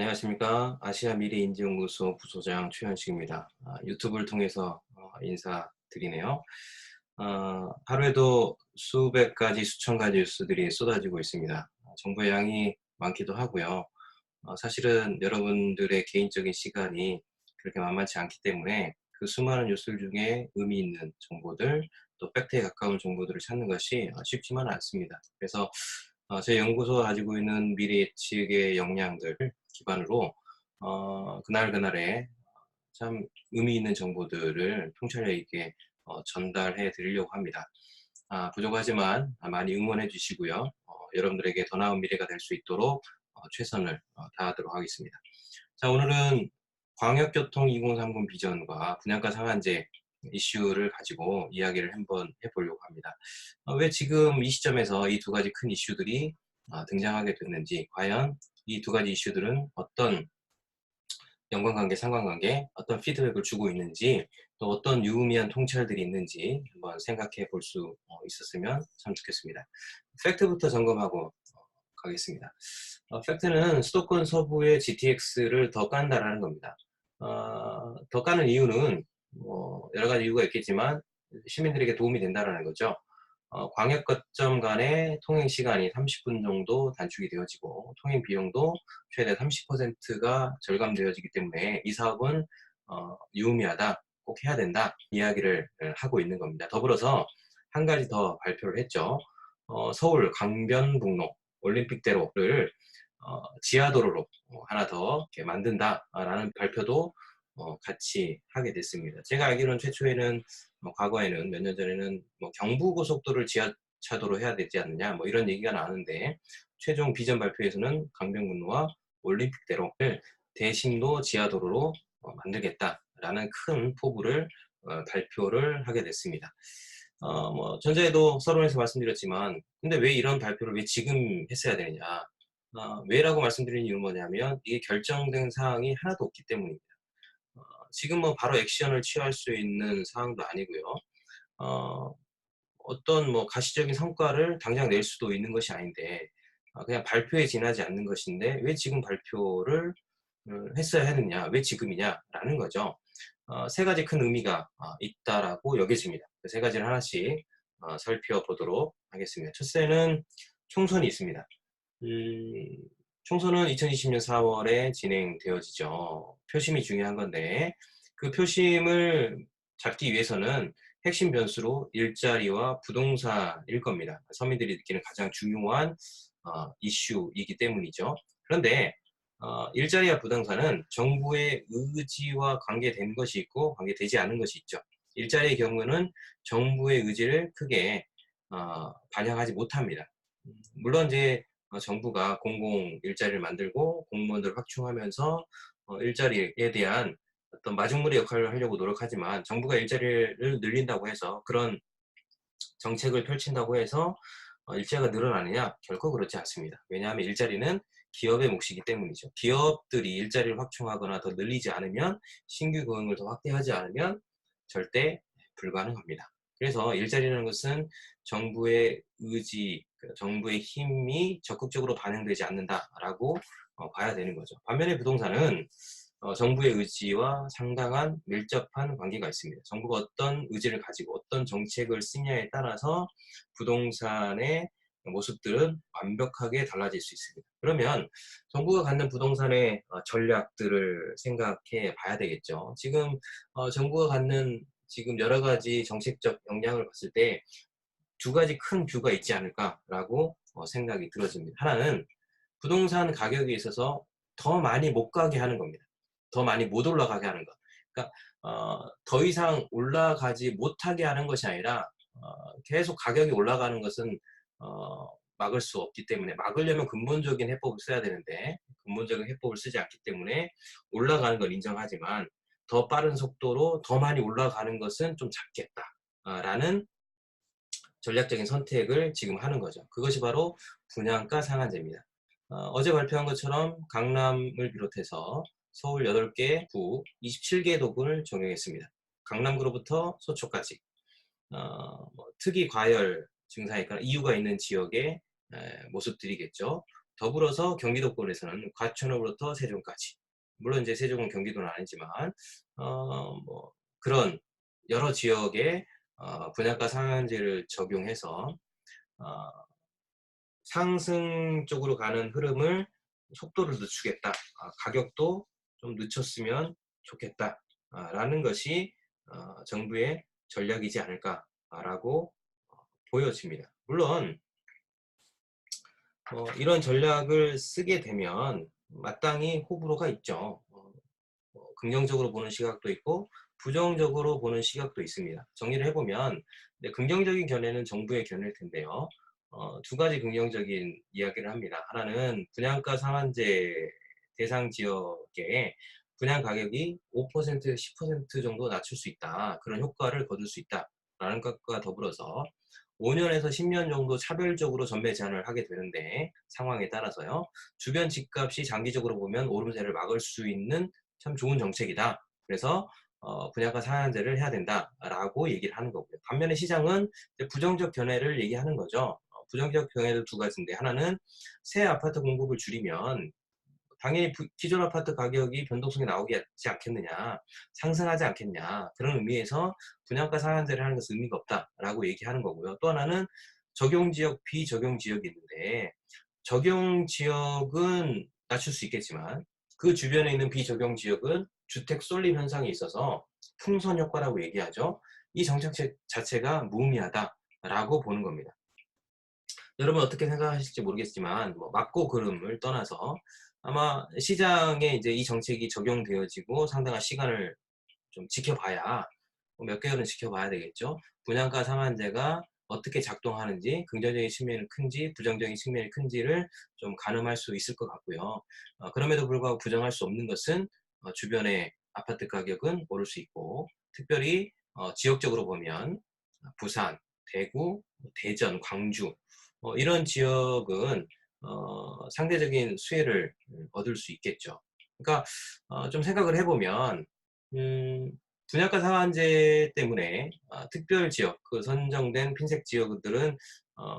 안녕하십니까. 아시아미래인지연구소 부소장 최현식입니다. 유튜브를 통해서 인사드리네요. 하루에도 수백 가지, 수천 가지 뉴스들이 쏟아지고 있습니다. 정보의 양이 많기도 하고요. 사실은 여러분들의 개인적인 시간이 그렇게 만만치 않기 때문에 그 수많은 뉴스들 중에 의미 있는 정보들, 또 팩트에 가까운 정보들을 찾는 것이 쉽지만은 않습니다. 그래서 저희 연구소가 가지고 있는 미래 예측의 역량들 기반으로 그날그날의 참 의미 있는 정보들을 통찰력 있게 전달해 드리려고 합니다. 부족하지만 많이 응원해 주시고요. 여러분들에게 더 나은 미래가 될 수 있도록 최선을 다하도록 하겠습니다. 자, 오늘은 광역교통 2030 비전과 분양가 상한제 이슈를 가지고 이야기를 한번 해보려고 합니다. 왜 지금 이 시점에서 이 두 가지 큰 이슈들이 등장하게 됐는지, 과연 이 두 가지 이슈들은 어떤 연관관계, 상관관계, 어떤 피드백을 주고 있는지, 또 어떤 유의미한 통찰들이 있는지 한번 생각해 볼 수 있었으면 참 좋겠습니다. 팩트부터 점검하고 가겠습니다. 팩트는 수도권 서부의 GTX를 더 깐다라는 겁니다. 더 까는 이유는 여러 가지 이유가 있겠지만 시민들에게 도움이 된다라는 거죠. 광역 거점 간의 통행 시간이 30분 정도 단축이 되어지고 통행 비용도 최대 30%가 절감되어지기 때문에 이 사업은 유의미하다, 꼭 해야 된다 이야기를 하고 있는 겁니다. 더불어서 한 가지 더 발표를 했죠. 서울 강변북로 올림픽대로를 지하도로로 하나 더 이렇게 만든다라는 발표도 같이 하게 됐습니다. 제가 알기로는 최초에는 과거에는 몇 년 전에는 경부고속도로를 지하차도로 해야 되지 않느냐 이런 얘기가 나왔는데, 최종 비전 발표에서는 강변북로와 올림픽대로를 대심도 지하도로로 만들겠다라는 큰 포부를 발표를 하게 됐습니다. 전자에도 서론에서 말씀드렸지만, 근데 왜 이런 발표를 왜 지금 했어야 되느냐, 왜라고 말씀드리는 이유는 뭐냐면 이게 결정된 사항이 하나도 없기 때문입니다. 지금 바로 액션을 취할 수 있는 사항도 아니고요. 어, 어떤 가시적인 성과를 당장 낼 수도 있는 것이 아닌데, 그냥 발표에 지나지 않는 것인데 왜 지금 발표를 했어야 했느냐, 왜 지금이냐라는 거죠. 세 가지 큰 의미가 있다라고 여겨집니다. 그 세 가지를 하나씩 살펴보도록 하겠습니다. 첫째는 총선이 있습니다. 음, 총선은 2020년 4월에 진행되어지죠. 표심이 중요한 건데, 그 표심을 잡기 위해서는 핵심 변수로 일자리와 부동산일 겁니다. 서민들이 느끼는 가장 중요한 이슈이기 때문이죠. 그런데 일자리와 부동산은 정부의 의지와 관계된 것이 있고 관계되지 않은 것이 있죠. 일자리의 경우는 정부의 의지를 크게 반영하지 못합니다. 물론 이제 정부가 공공 일자리를 만들고 공무원들을 확충하면서 일자리에 대한 어떤 마중물의 역할을 하려고 노력하지만, 정부가 일자리를 늘린다고 해서, 그런 정책을 펼친다고 해서 일자리가 늘어나느냐? 결코 그렇지 않습니다. 왜냐하면 일자리는 기업의 몫이기 때문이죠. 기업들이 일자리를 확충하거나 더 늘리지 않으면, 신규 고용을 더 확대하지 않으면 절대 불가능합니다. 그래서 일자리라는 것은 정부의 의지, 정부의 힘이 적극적으로 반영되지 않는다라고 봐야 되는 거죠. 반면에 부동산은 정부의 의지와 상당한 밀접한 관계가 있습니다. 정부가 어떤 의지를 가지고 어떤 정책을 쓰냐에 따라서 부동산의 모습들은 완벽하게 달라질 수 있습니다. 그러면 정부가 갖는 부동산의 전략들을 생각해 봐야 되겠죠. 지금 정부가 갖는 지금 여러 가지 정책적 역량을 봤을 때 두 가지 큰 뷰가 있지 않을까라고 생각이 들어집니다. 하나는 부동산 가격에 있어서 더 많이 못 가게 하는 겁니다. 더 많이 못 올라가게 하는 것. 그러니까 더 이상 올라가지 못하게 하는 것이 아니라 계속 가격이 올라가는 것은 막을 수 없기 때문에, 막으려면 근본적인 해법을 써야 되는데 근본적인 해법을 쓰지 않기 때문에 올라가는 건 인정하지만 더 빠른 속도로 더 많이 올라가는 것은 좀 작겠다라는 전략적인 선택을 지금 하는 거죠. 그것이 바로 분양가 상한제입니다. 어제 발표한 것처럼 강남을 비롯해서 서울 8개 구 27개 도군을 적용했습니다. 강남구로부터 소초까지 특이 과열 증상이 있거나 이유가 있는 지역의 모습들이겠죠. 더불어서 경기도권에서는 과천으로부터 세종까지, 물론 이제 세종은 경기도는 아니지만 뭐 그런 여러 지역에 분양가 상한제를 적용해서 어 상승 쪽으로 가는 흐름을 속도를 늦추겠다. 가격도 좀 늦췄으면 좋겠다. 라는 것이 정부의 전략이지 않을까라고 보여집니다. 물론 이런 전략을 쓰게 되면 마땅히 호불호가 있죠. 긍정적으로 보는 시각도 있고 부정적으로 보는 시각도 있습니다. 정리를 해보면 긍정적인 견해는 정부의 견해일 텐데요. 두 가지 긍정적인 이야기를 합니다. 하나는 분양가 상한제 대상 지역에 분양 가격이 5%, 10% 정도 낮출 수 있다. 그런 효과를 거둘 수 있다라는 것과 더불어서 5년에서 10년 정도 차별적으로 전매 제한을 하게 되는데 상황에 따라서요. 주변 집값이 장기적으로 보면 오름세를 막을 수 있는 참 좋은 정책이다. 그래서 분양가 상한제를 해야 된다라고 얘기를 하는 거고요. 반면에 시장은 부정적 견해를 얘기하는 거죠. 부정적 견해도 두 가지인데 하나는 새 아파트 공급을 줄이면 당연히 기존 아파트 가격이 변동성이 나오지 않겠느냐, 상승하지 않겠냐, 그런 의미에서 분양가 상한제를 하는 것은 의미가 없다라고 얘기하는 거고요. 또 하나는 적용지역, 비적용지역이 있는데 적용지역은 낮출 수 있겠지만 그 주변에 있는 비적용지역은 주택 쏠림 현상이 있어서 풍선 효과라고 얘기하죠. 이 정책 자체가 무의미하다라고 보는 겁니다. 여러분 어떻게 생각하실지 모르겠지만 맞고 그름을 떠나서 아마 시장에 이제 이 정책이 적용되어지고 상당한 시간을 좀 지켜봐야 몇 개월은 지켜봐야 되겠죠. 분양가 상한제가 어떻게 작동하는지 긍정적인 측면이 큰지 부정적인 측면이 큰지를 좀 가늠할 수 있을 것 같고요. 그럼에도 불구하고 부정할 수 없는 것은 주변의 아파트 가격은 오를 수 있고 특별히 지역적으로 보면 부산, 대구, 대전, 광주 이런 지역은 상대적인 수혜를 얻을 수 있겠죠. 그러니까 좀 생각을 해보면 분양가 상한제 때문에 특별 지역, 그 선정된 핀셋 지역들은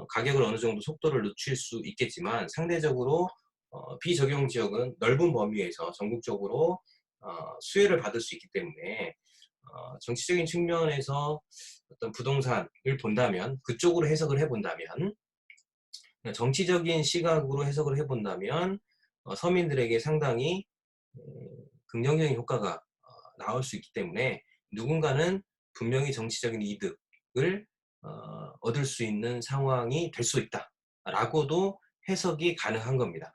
가격을 어느 정도 속도를 늦출 수 있겠지만 상대적으로 비적용 지역은 넓은 범위에서 전국적으로 수혜를 받을 수 있기 때문에 정치적인 측면에서 어떤 부동산을 본다면 그쪽으로 해석을 해본다면 정치적인 시각으로 해석을 해본다면 서민들에게 상당히 긍정적인 효과가 나올 수 있기 때문에 누군가는 분명히 정치적인 이득을 얻을 수 있는 상황이 될 수 있다라고도 해석이 가능한 겁니다.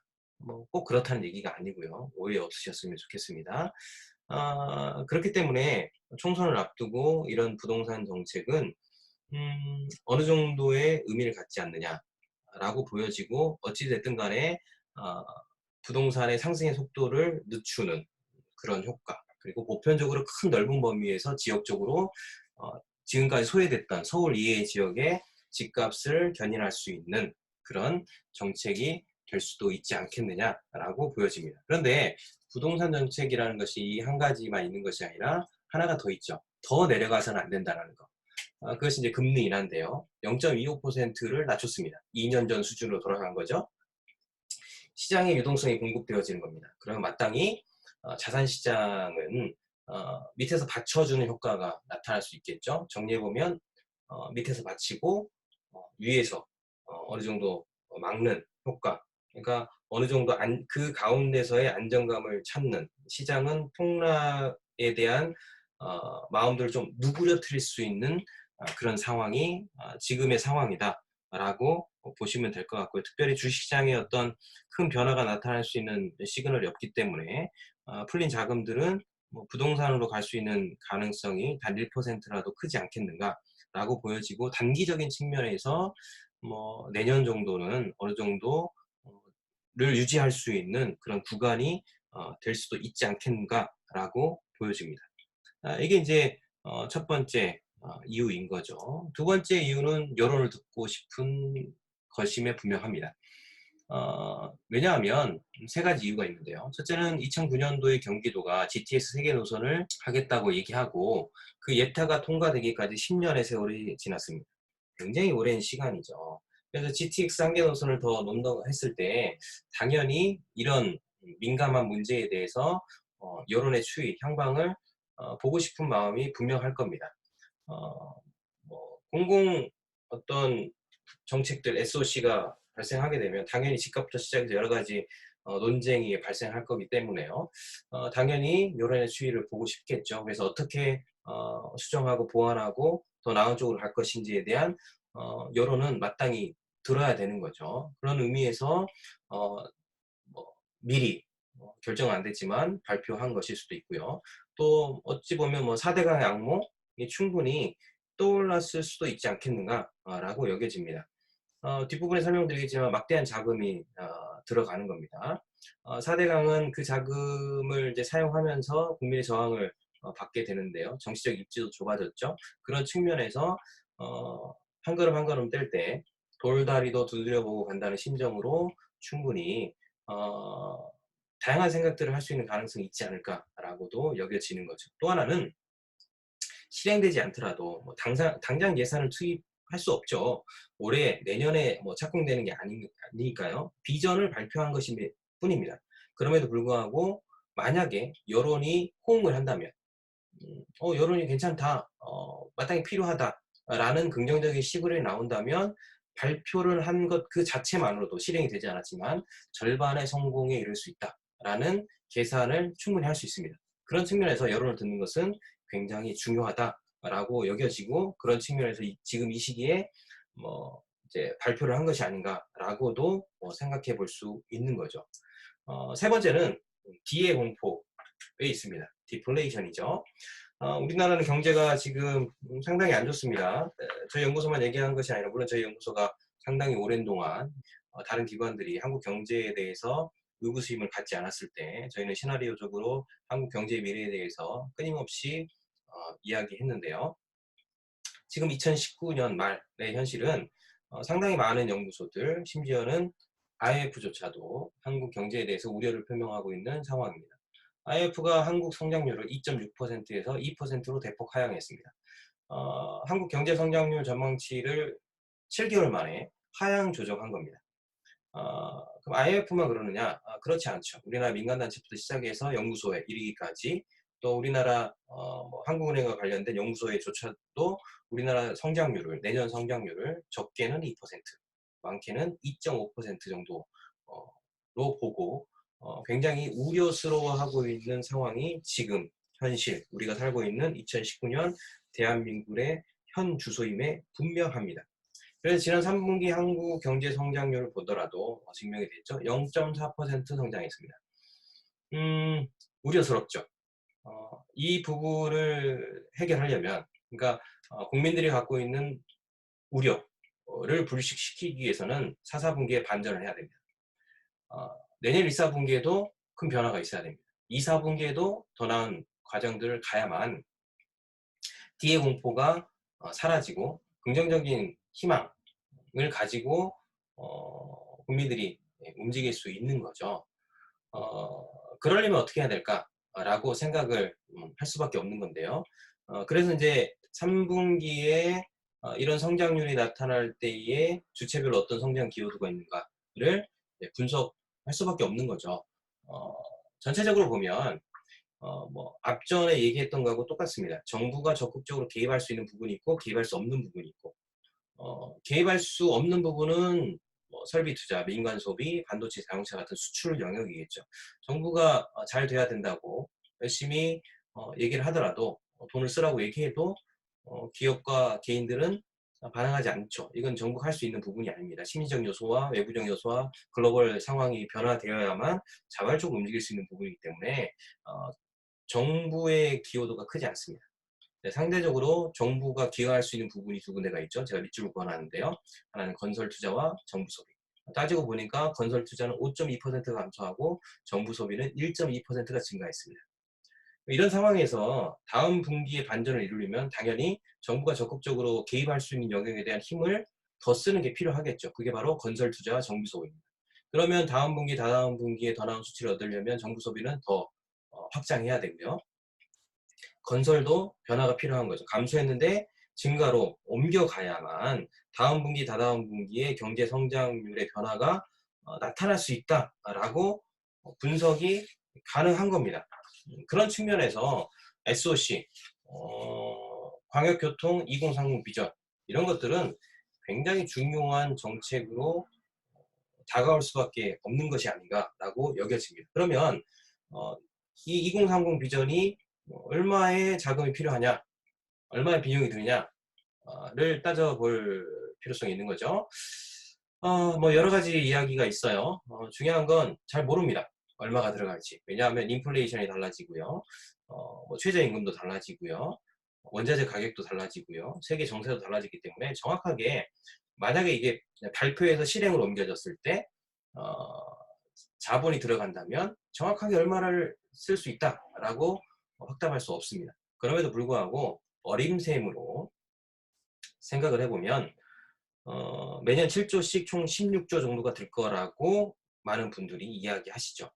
꼭 그렇다는 얘기가 아니고요. 오해 없으셨으면 좋겠습니다. 그렇기 때문에 총선을 앞두고 이런 부동산 정책은 어느 정도의 의미를 갖지 않느냐라고 보여지고 어찌 됐든 간에 부동산의 상승의 속도를 늦추는 그런 효과 그리고 보편적으로 큰 넓은 범위에서 지역적으로 지금까지 소외됐던 서울 이외의 지역의 집값을 견인할 수 있는 그런 정책이 될 수도 있지 않겠느냐라고 보여집니다. 그런데 부동산 정책이라는 것이 이 한 가지만 있는 것이 아니라 하나가 더 있죠. 더 내려가서는 안 된다는 거. 그것이 이제 금리 인하인데요. 0.25%를 낮췄습니다. 2년 전 수준으로 돌아간 거죠. 시장의 유동성이 공급되어지는 겁니다. 그러면 마땅히 자산 시장은 밑에서 받쳐주는 효과가 나타날 수 있겠죠. 정리해보면 밑에서 받치고 위에서 어느 정도 막는 효과. 그러니까 어느 정도 그 가운데서의 안정감을 찾는 시장은 폭락에 대한 마음들을 좀 누그러뜨릴 수 있는 그런 상황이 지금의 상황이다라고 보시면 될 것 같고요. 특별히 주식시장에 어떤 큰 변화가 나타날 수 있는 시그널이 없기 때문에 풀린 자금들은 부동산으로 갈 수 있는 가능성이 단 1%라도 크지 않겠는가라고 보여지고 단기적인 측면에서 내년 정도는 어느 정도 를 유지할 수 있는 그런 구간이 될 수도 있지 않겠는가라고 보여집니다. 이게 이제 첫 번째 이유인 거죠. 두 번째 이유는 여론을 듣고 싶은 것임에 분명합니다. 왜냐하면 세 가지 이유가 있는데요. 첫째는 2009년도에 경기도가 GTX 세계 노선을 하겠다고 얘기하고 그 예타가 통과되기까지 10년의 세월이 지났습니다. 굉장히 오랜 시간이죠. 그래서 GTX 한계 노선을 더 논다고 했을 때 당연히 이런 민감한 문제에 대해서 여론의 추이, 향방을 보고 싶은 마음이 분명할 겁니다. 어, 뭐 공공 어떤 정책들 SOC가 발생하게 되면 당연히 집값부터 시작해서 여러 가지 논쟁이 발생할 거기 때문에요. 당연히 여론의 추이를 보고 싶겠죠. 그래서 어떻게 수정하고 보완하고 더 나은 쪽으로 갈 것인지에 대한 여론은 마땅히 들어야 되는 거죠. 그런 의미에서 어, 뭐 미리 결정은 안 됐지만 발표한 것일 수도 있고요. 또 어찌 보면 뭐 4대강의 악몽이 충분히 떠올랐을 수도 있지 않겠는가라고 여겨집니다. 뒷부분에 설명드리겠지만 막대한 자금이 들어가는 겁니다. 4대강은 그 자금을 이제 사용하면서 국민의 저항을 받게 되는데요. 정치적 입지도 좁아졌죠. 그런 측면에서 한 걸음 한 걸음 뗄 때 돌다리도 두드려보고 간다는 심정으로 충분히 어, 다양한 생각들을 할 수 있는 가능성이 있지 않을까라고도 여겨지는 거죠. 또 하나는 실행되지 않더라도 뭐 당장 예산을 투입할 수 없죠. 올해 내년에 뭐 착공되는 게 아니니까요. 비전을 발표한 것일 뿐입니다. 그럼에도 불구하고 만약에 여론이 호응을 한다면 여론이 괜찮다, 마땅히 필요하다라는 긍정적인 시그널이 나온다면 발표를 한 것 그 자체만으로도 실행이 되지 않았지만 절반의 성공에 이를 수 있다라는 계산을 충분히 할 수 있습니다. 그런 측면에서 여론을 듣는 것은 굉장히 중요하다라고 여겨지고 그런 측면에서 지금 이 시기에 뭐 이제 발표를 한 것이 아닌가라고도 생각해 볼 수 있는 거죠. 세 번째는 D의 공포에 있습니다. 디플레이션이죠. 우리나라는 경제가 지금 상당히 안 좋습니다. 저희 연구소만 얘기하는 것이 아니라 물론 저희 연구소가 상당히 오랜 동안 다른 기관들이 한국 경제에 대해서 의구심을 갖지 않았을 때 저희는 시나리오적으로 한국 경제의 미래에 대해서 끊임없이 이야기했는데요. 지금 2019년 말의 현실은 상당히 많은 연구소들, 심지어는 IMF조차도 한국 경제에 대해서 우려를 표명하고 있는 상황입니다. IMF가 한국 성장률을 2.6%에서 2%로 대폭 하향했습니다. 한국 경제 성장률 전망치를 7개월 만에 하향 조정한 겁니다. 그럼 IMF만 그러느냐? 그렇지 않죠. 우리나라 민간단체부터 시작해서 연구소에 이르기까지 또 우리나라 뭐 한국은행과 관련된 연구소에조차도 우리나라 성장률을 내년 성장률을 적게는 2%, 많게는 2.5% 정도로 보고 굉장히 우려스러워하고 있는 상황이 지금 현실 우리가 살고 있는 2019년 대한민국의 현 주소임에 분명합니다. 그래서 지난 3분기 한국 경제 성장률을 보더라도 증명이 됐죠. 0.4% 성장했습니다. 우려스럽죠. 이 부분을 해결하려면, 그러니까 국민들이 갖고 있는 우려를 불식시키기 위해서는 4, 4분기에 반전을 해야 됩니다. 내년 1, 4분기에도 큰 변화가 있어야 됩니다. 2, 4분기에도 더 나은 과정들을 가야만 D의 공포가 사라지고 긍정적인 희망을 가지고 국민들이 움직일 수 있는 거죠. 그러려면 어떻게 해야 될까라고 생각을 할 수밖에 없는 건데요. 그래서 이제 3분기에 이런 성장률이 나타날 때에 주체별로 어떤 성장 기여도가 있는가를 분석할 수밖에 없는 거죠. 전체적으로 보면 뭐 앞전에 얘기했던 거하고 똑같습니다. 정부가 적극적으로 개입할 수 있는 부분이 있고 개입할 수 없는 부분이 있고 개입할 수 없는 부분은 뭐 설비 투자, 민간 소비, 반도체, 자동차 같은 수출 영역이겠죠. 정부가 잘 돼야 된다고 열심히 얘기를 하더라도 돈을 쓰라고 얘기해도 기업과 개인들은 반응하지 않죠. 이건 정부가 할 수 있는 부분이 아닙니다. 심리적 요소와 외부적 요소와 글로벌 상황이 변화되어야만 자발적으로 움직일 수 있는 부분이기 때문에 정부의 기여도가 크지 않습니다. 네, 상대적으로 정부가 기여할 수 있는 부분이 두 군데가 있죠. 제가 밑줄을 그어놨는데요. 하나는 건설 투자와 정부 소비. 따지고 보니까 건설 투자는 5.2%가 감소하고 정부 소비는 1.2%가 증가했습니다. 이런 상황에서 다음 분기에 반전을 이루려면 당연히 정부가 적극적으로 개입할 수 있는 영역에 대한 힘을 더 쓰는 게 필요하겠죠. 그게 바로 건설 투자와 정부 소비입니다. 그러면 다음 분기, 다다음 분기에 더 나은 수치를 얻으려면 정부 소비는 더 확장해야 되고요. 건설도 변화가 필요한 거죠. 감소했는데 증가로 옮겨가야만 다음 분기, 다다음 분기에 경제 성장률의 변화가 나타날 수 있다라고 분석이 가능한 겁니다. 그런 측면에서 SOC, 광역교통 2030 비전 이런 것들은 굉장히 중요한 정책으로 다가올 수밖에 없는 것이 아닌가라고 여겨집니다. 그러면 이 2030 비전이 얼마의 자금이 필요하냐, 얼마의 비용이 드느냐를 따져볼 필요성이 있는 거죠. 뭐 여러 가지 이야기가 있어요. 중요한 건 잘 모릅니다. 얼마가 들어갈지. 왜냐하면 인플레이션이 달라지고요. 뭐 최저임금도 달라지고요. 원자재 가격도 달라지고요. 세계 정세도 달라지기 때문에 정확하게 만약에 이게 발표해서 실행으로 옮겨졌을 때 자본이 들어간다면 정확하게 얼마를 쓸 수 있다라고 확답할 수 없습니다. 그럼에도 불구하고 어림셈으로 생각을 해보면 매년 7조씩 총 16조 정도가 들 거라고 많은 분들이 이야기하시죠.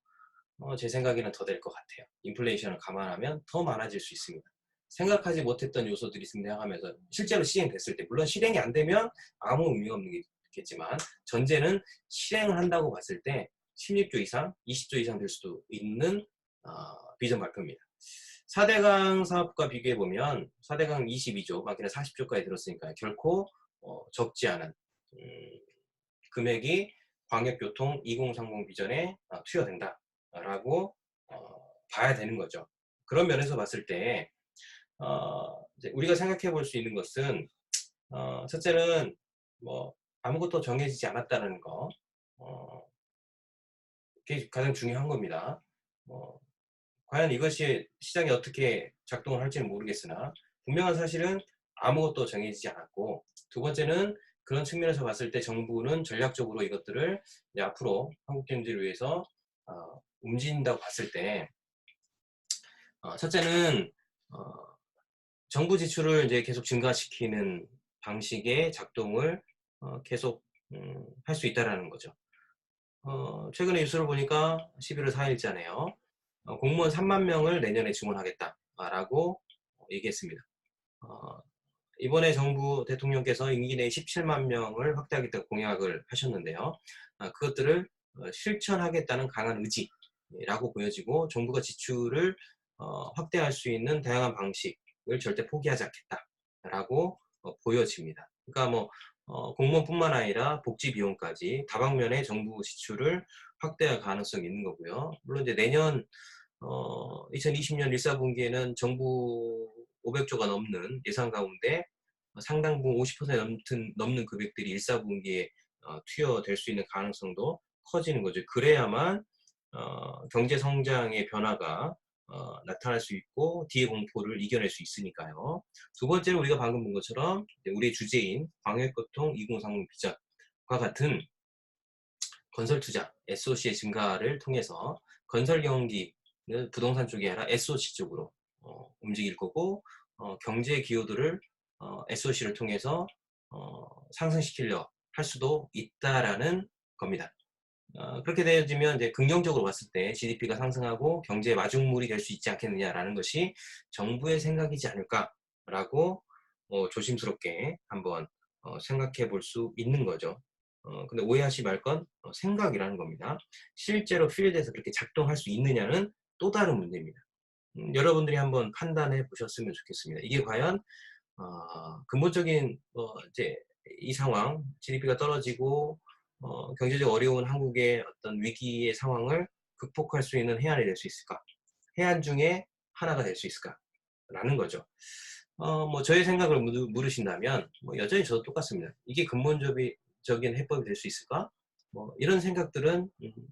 제 생각에는 더 될 것 같아요. 인플레이션을 감안하면 더 많아질 수 있습니다. 생각하지 못했던 요소들이 등장하면서 실제로 시행됐을 때, 물론 실행이 안 되면 아무 의미가 없겠지만 전제는 실행을 한다고 봤을 때 16조 이상, 20조 이상 될 수도 있는 비전 발표입니다. 4대강 사업과 비교해보면 4대강 22조, 많게는 40조까지 들었으니까 결코 적지 않은 금액이 광역교통 2030 비전에 투여된다라고 봐야 되는 거죠. 그런 면에서 봤을 때 이제 우리가 생각해 볼 수 있는 것은 첫째는 뭐 아무것도 정해지지 않았다는 거, 그게 가장 중요한 겁니다. 과연 이것이 시장이 어떻게 작동을 할지는 모르겠으나 분명한 사실은 아무것도 정해지지 않았고, 두 번째는 그런 측면에서 봤을 때 정부는 전략적으로 이것들을 이제 앞으로 한국 경제를 위해서 움직인다고 봤을 때 첫째는 정부 지출을 이제 계속 증가시키는 방식의 작동을 계속 할 수 있다라는 거죠. 최근에 뉴스를 보니까 11월 4일자네요. 공무원 3만 명을 내년에 증원하겠다라고 얘기했습니다. 이번에 정부 대통령께서 임기 내에 17만 명을 확대하겠다고 공약을 하셨는데요. 그것들을 실천하겠다는 강한 의지라고 보여지고, 정부가 지출을 확대할 수 있는 다양한 방식을 절대 포기하지 않겠다라고 보여집니다. 그러니까 뭐 공무원뿐만 아니라 복지 비용까지 다방면의 정부 지출을 확대할 가능성이 있는 거고요. 물론 이제 내년 2020년 1사분기에는 정부 500조가 넘는 예산 가운데 상당 부분 50% 넘는 금액들이 1사분기에 투여될 수 있는 가능성도 커지는 거죠. 그래야만 경제 성장의 변화가 나타날 수 있고 뒤의 공포를 이겨낼 수 있으니까요. 두 번째는 우리가 방금 본 것처럼 우리의 주제인 광역교통 2030 비전과 같은 건설 투자, SOC의 증가를 통해서 건설 경기는 부동산 쪽이 아니라 SOC 쪽으로 움직일 거고, 경제 기여도를 SOC를 통해서 상승시키려 할 수도 있다라는 겁니다. 그렇게 되어지면 이제 긍정적으로 봤을 때 GDP가 상승하고 경제의 마중물이 될 수 있지 않겠느냐라는 것이 정부의 생각이지 않을까라고 조심스럽게 한번 생각해 볼 수 있는 거죠. 근데 오해하지 말 건 생각이라는 겁니다. 실제로 필드에서 그렇게 작동할 수 있느냐는 또 다른 문제입니다. 여러분들이 한번 판단해 보셨으면 좋겠습니다. 이게 과연 근본적인 이제 이 상황, GDP가 떨어지고 경제적 어려운 한국의 어떤 위기의 상황을 극복할 수 있는 해안이 될 수 있을까? 해안 중에 하나가 될 수 있을까? 라는 거죠. 뭐 저의 생각을 물으신다면 뭐 여전히 저도 똑같습니다. 이게 근본적인 해법이 될 수 있을까? 뭐 이런 생각들은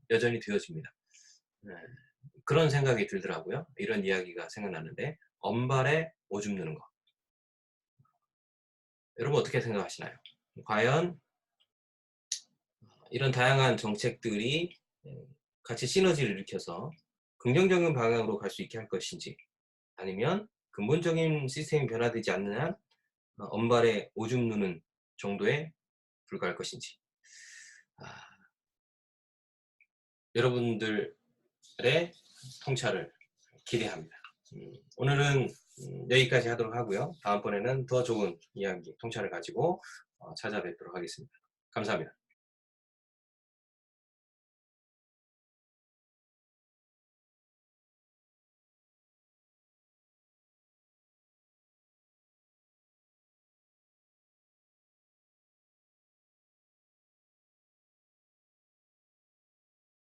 여전히 되어집니다. 네. 그런 생각이 들더라고요. 이런 이야기가 생각나는데, 언발에 오줌 누는 거. 여러분 어떻게 생각하시나요? 과연 이런 다양한 정책들이 같이 시너지를 일으켜서 긍정적인 방향으로 갈 수 있게 할 것인지, 아니면 근본적인 시스템이 변화되지 않는 한 언발에 오줌 누는 정도에 불과할 것인지, 아, 여러분들의 통찰을 기대합니다. 오늘은 여기까지 하도록 하고요. 다음번에는 더 좋은 이야기, 통찰을 가지고 찾아뵙도록 하겠습니다. 감사합니다.